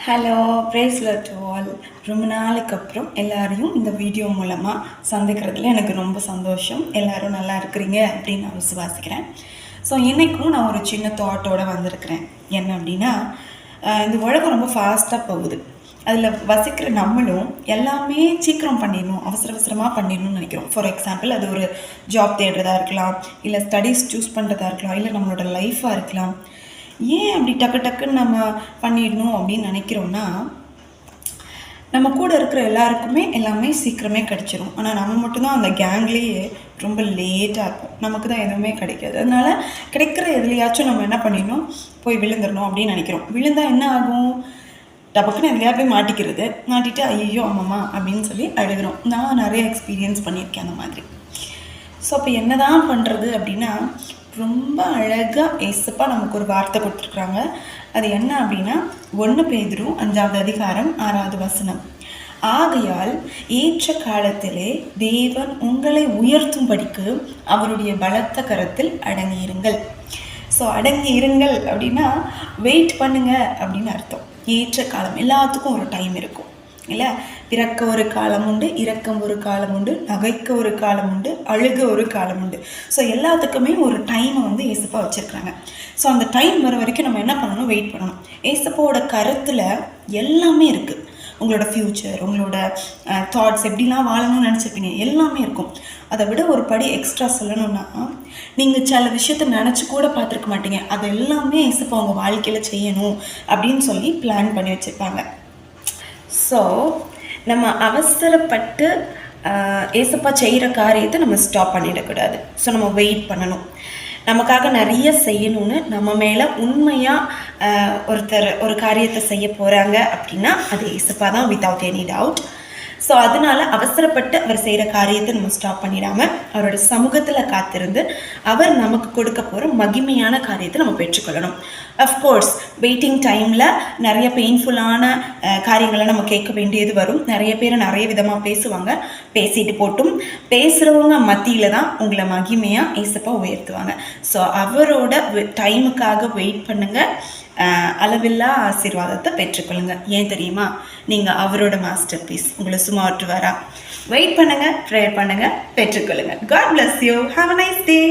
Hello praise lord to all. ரொம்ப நாளைக்கு அப்புறம் எல்லாரையும் இந்த வீடியோ மூலமாக சந்திக்கிறதுல எனக்கு ரொம்ப சந்தோஷம். எல்லோரும் நல்லா இருக்கிறீங்க அப்படின்னு நான் விசுவாசிக்கிறேன். ஸோ இன்றைக்கும் நான் ஒரு சின்ன தாட்டோடு வந்திருக்கிறேன். என்ன அப்படின்னா, இந்த உலகம் ரொம்ப ஃபாஸ்ட்டாக போகுது. அதில் வசிக்கிற நம்மளும் எல்லாமே சீக்கிரம் பண்ணிடணும், அவசரமாக பண்ணிடணும்னு நினைக்கிறோம். ஃபார் எக்ஸாம்பிள், அது ஒரு ஜாப் தேடுறதா இருக்கலாம், இல்லை ஸ்டடீஸ் சூஸ் பண்ணுறதா இருக்கலாம், இல்லை நம்மளோட லைஃப்பாக இருக்கலாம். ஏன் அப்படி டக்கு டக்குன்னு நம்ம பண்ணிடணும் அப்படின்னு நினைக்கிறோன்னா, நம்ம கூட இருக்கிற எல்லாருக்குமே எல்லாமே சீக்கிரமே கிடச்சிரும். ஆனால் நம்ம மட்டும்தான் அந்த கேங்லேயே ரொம்ப லேட்டாக இருக்கும். நமக்கு தான் எதுவுமே கிடைக்காது. அதனால் கிடைக்கிற எதுலையாச்சும் நம்ம என்ன பண்ணிடணும், போய் விழுந்துடணும் அப்படின்னு நினைக்கிறோம். விழுந்தால் என்ன ஆகும்? டபக்குன்னு எதுலையா போய் மாட்டிட்டு ஐயோ ஆமாம்மா அப்படின்னு சொல்லி அழுகிறோம். நான் நிறைய எக்ஸ்பீரியன்ஸ் பண்ணியிருக்கேன் அந்த மாதிரி. ஸோ அப்போ என்ன தான் பண்ணுறது அப்படின்னா, ரொம்ப அழகாக ஏசப்பா நமக்கு ஒரு வார்த்தை கொடுத்துருக்குறாங்க. அது என்ன அப்படின்னா, 1 பேதுரு 5வது அதிகாரம் 6வது வசனம். ஆகையால் ஏற்ற காலத்திலே தேவன் உங்களை உயர்த்தும்படிக்கு அவருடைய பலத்த கரத்தில் அடங்கியிருங்கள். ஸோ அடங்கி இருங்கள் அப்படின்னா வெயிட் பண்ணுங்க அப்படின்னு அர்த்தம். ஏற்ற காலம், எல்லாத்துக்கும் ஒரு டைம் இருக்கும் இல்லை? பிறக்க ஒரு காலம் உண்டு, இறக்கம் ஒரு காலம் உண்டு, நகைக்க ஒரு காலம் உண்டு, அழுக ஒரு காலம் உண்டு. ஸோ எல்லாத்துக்குமே ஒரு டைமை ஏசப்பா வச்சுருக்குறாங்க. ஸோ அந்த டைம் வர வரைக்கும் நம்ம என்ன பண்ணணும்? வெயிட் பண்ணணும். ஏசப்பாவோட கருத்தில் எல்லாமே இருக்குது. உங்களோட ஃப்யூச்சர், உங்களோட தாட்ஸ், எப்படிலாம் வாழணும்னு நினச்சிருப்பீங்க, எல்லாமே இருக்கும். அதை விட ஒரு படி எக்ஸ்ட்ரா சொல்லணும்னா, நீங்கள் சில விஷயத்த நினச்சி கூட பார்த்துருக்க மாட்டீங்க. அது எல்லாமே ஏசப்பா உங்கள் வாழ்க்கையில் செய்யணும் அப்படின்னு சொல்லி பிளான் பண்ணி வச்சுருப்பாங்க. ஸோ நம்ம அவசரப்பட்டு ஏசப்பா செய்கிற காரியத்தை நம்ம ஸ்டாப் பண்ணிடக்கூடாது. ஸோ நம்ம வெயிட் பண்ணணும். நமக்காக நிறைய செய்யணும்னு நம்ம மேலே உண்மையாக ஒருத்தர் ஒரு காரியத்தை செய்ய போகிறாங்க அப்படின்னா அது ஏசப்பா தான், வித்தவுட் எனி டவுட். ஸோ அதனால் அவசரப்பட்டு அவர் செய்கிற காரியத்தை நம்ம ஸ்டாப் பண்ணிடாமல் அவரோட சமூகத்தில் காத்திருந்து அவர் நமக்கு கொடுக்க போகிற மகிமையான காரியத்தை நம்ம பெற்றுக்கொள்ளணும். அஃப்கோர்ஸ் வெயிட்டிங் டைமில் நிறைய பெயின்ஃபுல்லான காரியங்களை நம்ம கேட்க வேண்டியது வரும். நிறைய பேர் நிறைய விதமாக பேசுவாங்க. பேசிட்டு போட்டும், பேசுகிறவங்க மத்தியில் தான் உங்களை மகிமையாக ஏசப்பா உயர்த்துவாங்க. ஸோ அவரோட டைமுக்காக வெயிட் பண்ணுங்கள். அளவில்லா ஆசீர்வாதத்தை பெற்றுக்கொள்ளுங்க. ஏன் தெரியுமா? நீங்கள் அவரோட மாஸ்டர் பீஸ். உங்களை சும்மா விட்டுவாரா? வெயிட் பண்ணுங்கள், ப்ரேயர் பண்ணுங்கள், பெற்றுக்கொள்ளுங்க. God bless you. Have a nice day.